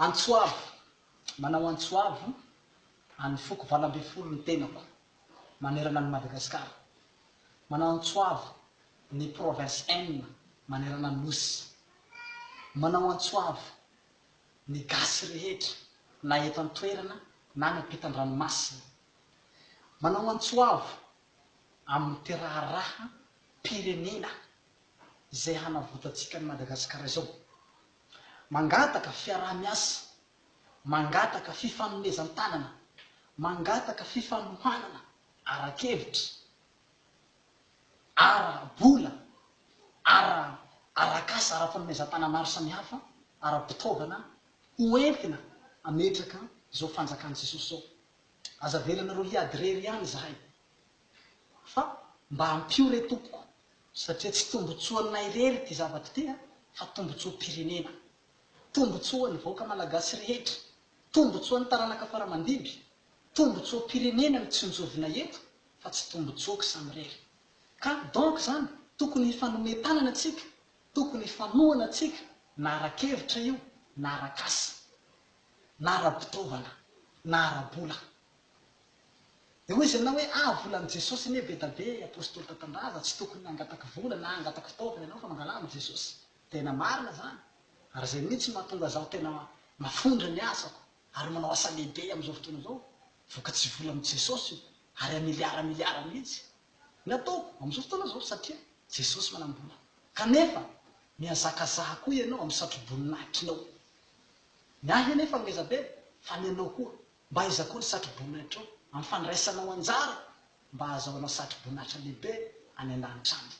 Antsoavo, manao antsoavo any foko valambe folo ny tenako manerana ny Madagasikara. Manao antsoavo ny province enina manerana ny nosy. Manao antsoavo ny gasy rehetra na eto an-toerana na ny ampitan-dranomasina. Manao antsoavo amin'ny teraharaha pirenena izay hanavotantsika ny Madagasikara izao. Mangataka fiaraha-miasa, mangataka fifanomezan-tanana, mangataka fifanohanana ara-kevitra, ara-bola, ara-kasa, ara-fanomezan-tanana maro samihafa, ara-pitaovana ho entina ametraka izao fanjakan'i Jesosy izao. Aza velanareo hiady rery ihany zahay fa mba hampio re tompoko, satria tsy tombotsoanay rery ty zavatra ty fa tombotsoa-pirenena, tombotsoan'ny vahoaka malagasy rehetra, tombotsoan'ny taranaka faramandimby, tombotsoa-pirenena ny tsinjovina eto fa tsy tombotsoaka samy rery. Ka donc zany tokony hifanometanana atsika, tokony hifanohana atsika na ara-kevitra io na ara-kasa, na ara-pitaovana na ara-bola. Dia hoy izy ianao hoe volan'i Jesosy anie be da be apôstôly Tatandraza, tsy tokony hangataka vola na hangataka fitaovana ianao fa mangalama Jesosy. Tena marina zany. Ary zay mihitsy mahatonga zaho tena mafondra ny asako ary manao asa lehibe amin'izao fotoana izao. Vokatsy vola amin'i Jesosy io ary miliara mihitsy ny ataoko amin'izao fotoana izao satria Jesosy manam-bola. Kanefa mihazakazaha koa ianao amin'ny satro-boninahitrinao. Ny ahy anefa ngeza be fa ny anao koa mba ahizakoa ny satro-boninahitrinao amin'ny fandraisanao anjara mba ahazahoanao satro-boninahitra lehibe any an-danitra any.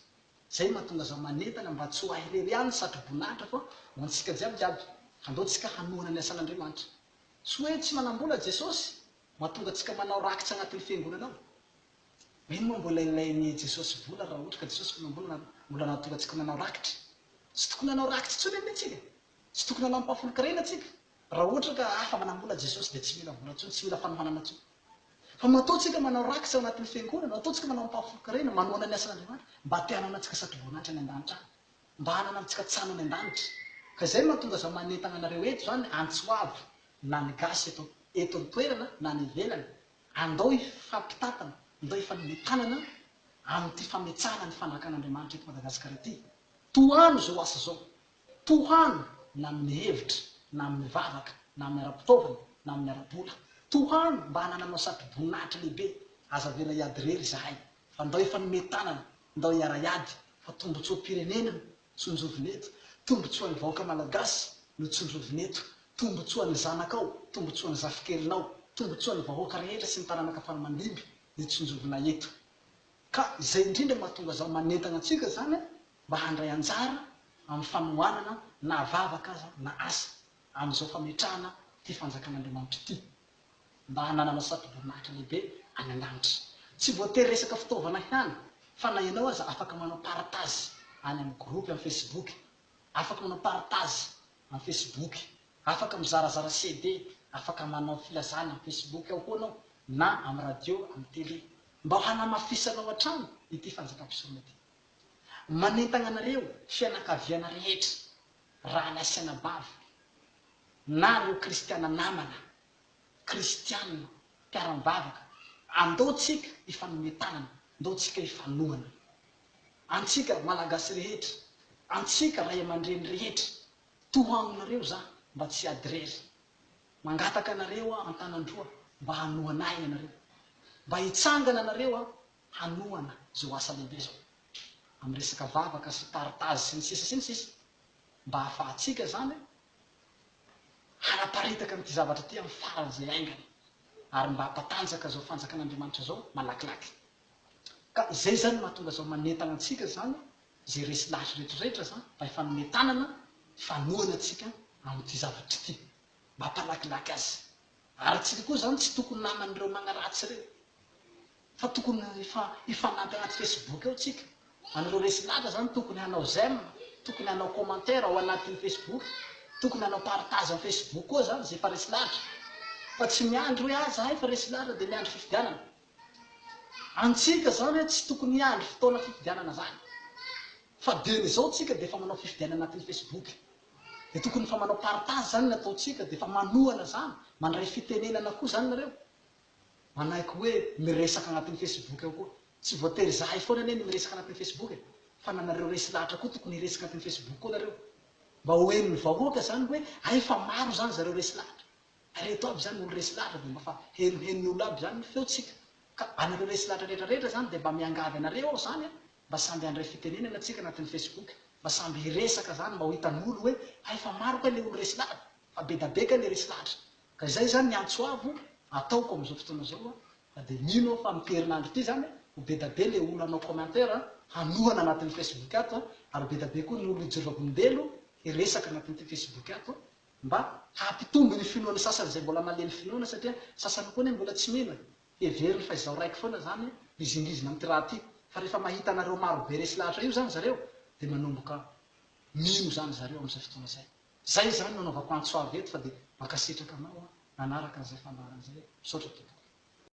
Zay mahatonga zaho manentana mba tsy ho ahy rery ihany ny satro-boninahitra fa ho antsika jiaby andaotsika hanohana ny asan'Andriamanitra. Tsy hoe tsy manam-bola Jesosy mahatonga antsika manao rakitra agnatin'ny fiangonanao. Ino moa mbola ilain'i Jesosy vola raha ohatra ka Jesosy manam-bola mbola nahatonga antsika manao rakitra? Tsy tokony hanao rakitra intsony anie tsika, tsy tokony hanao ampahafolo-karena tsika. Raha ohatra ka afa manam-bola Jesosy dia tsy mila vola intsony, tsy mila fanohanana intsony. Fa mataontsika manao rakitra ao anatin'ny fiangonana, ataontsika manao ampahafolo-karena, manohana ny asan'Andriamanitra mba te-hanana antsika satro-boninahitra any an-danitra any, mba hanana antsika tsano any an-danitra. Ka izay mahatonga zaho manentana anareo eto zany antsoavo na ny gasy eto an-toerana na ny ivelany. Andao ifampitatana, andao ifanometanana amin'ity fametsahana ny fanrakan'Andriamanitra eto Madagasikara ity. Tohano zao asa zao, tohano na amin'ny hevitra na amin'ny vavaka na amin'ny ara-pitaovana na amin'ny ara-bola. Tohano mba hanananao satro-boninahitra lehibe. Aza vela hiady rery zahay fa andao ifanometanana, andao hiara-hiady fa tombotsoa-pirenena no tsonjovineto, tombotsoan'ny vahoaka malagasy no tsonjovineto, tombotsoan'ny zanakao, tombotsoan'ny zafikelinao, tombotsoan'ny vahoaka rehetra sy ny taranaka faramandimby ny tsonjovina eto. Ka izay indrindra mahatonga zaho manentana antsika zany mba handray anjara amin'ny fanohanana na vavaka aza na asa amin'izao fametrahana ty fanjakan'Andriamanitra ity, mba hananana satro-boninahitra lehibe any an-danitra. Tsy voatery resaka fitaovana ihany fa na ianao aza afaka manao partage any amin'ny gropy amin'ny Facebook, afaka manao partage amin'ny Facebook, afaka mizarazara CD, afaka manao filazana amin'ny Facebook ao koa anao na amin'ny radio, amin'ny télé, mba hanamafisanao hatrany ity fanjakam-pisorona ity. Manentana anareo fianakaviana rehetra raha ny asaina bava na reo kristiana namana, kristianina, mpiara-mivavaka, andao tsika ifanometanana, andao tsika ifanohana. Antsika malagasy rehetra, antsika ray aman-dreny rehetra, tohanonareo za mba tsy hiady rery. Mangataka anareo an-tanandroa mba hanohanay anareo, mba hitsangana anareo hanohana zao asa lehibe zao amin'ny resaka vavaka sy partage sy ny sisa mba hahafahantsika zany hanaparitaka n'ity zavatra ty amin'ny farany zay aingany ary mba hampatanjaka zao fanjakan'Andriamanitra zao malakilaky. Ka izay zany mahatonga zao manentana antsika zany zay resy lahitry rehetrarehetra zany mba hifanometanana, fanohana atsika amin'ity zavatra ity mba hampalakilaky azy. Ary tsika koa zany tsy tokony naman'ireo magnaratsy reo fa tokony hifanampy anaty Facebook ao tsika. Anareo resy lahatra zany tokony hanao j'aime, tokony hanao commentaire ao anatin'ny Facebook, tokony hanao partage amin'ny Facebook koa zany zay fa resy lahatra. Fa tsy miandry hoe zahay fa resy lahatra dia miandry fifidianana. Antsika zany hoe tsy tokony miandry fotoana fifidianana zany. Fa dieny izao tsika dia efa manao fifidianana anatin'ny Facebook. de tokony fa manao partage zany ny ataotsika de fa manohana zany mandray fitenenana koa zany nareo manaiky hoe miresaka agnatin'ny Facebook ao koa tsy voatery zahay foana ane miresaka agnatin'ny Facebook fa nanareo resy lahatra koa tokony hiresaka agnatin'ny Facebook koa nareo mba hoen'ny vahoaka zany hoe ay fa maro zany zareo resy lahatra reto aby zany olo resy lahatra de mba fa henohen'ny olo aby zany feotsika ka anareo resy lahatra rehetrarehetra zany de mba miangavy anareo ao zany mba samby andray fitenenana atsika agnatin'ny Facebook mba samby hiresaka zany mba ho hitan'olo hoe ay fa maro koa le olo resy lahatra fa bedabeka le resy lahatra ka zay zany ny antsoavo ataoko am'izao fotoana zao a de mino fa miperinandro ty zany ho bedabe le olo anao commentaire hanohana anatin'ny Facebook ato ary bedabe koa ny olo hijerovakondelo hiresaka anatin'ty Facebook ato mba hampitombo ny finoana sasany zay mbola malemy finoana satria sasany koa ne mbola tsy mino heveriny fa izao raiky foana zany mizingizina amty raha ty fa rehefa mahita anareo maro be resy lahatra io zany zareo de manomboka mino zany zareo am'izay fotoana zay zany nanaovako antsoavy eto fa de makasitraka anao nanaraka an'izay fandaharan'izay misaotra tompoko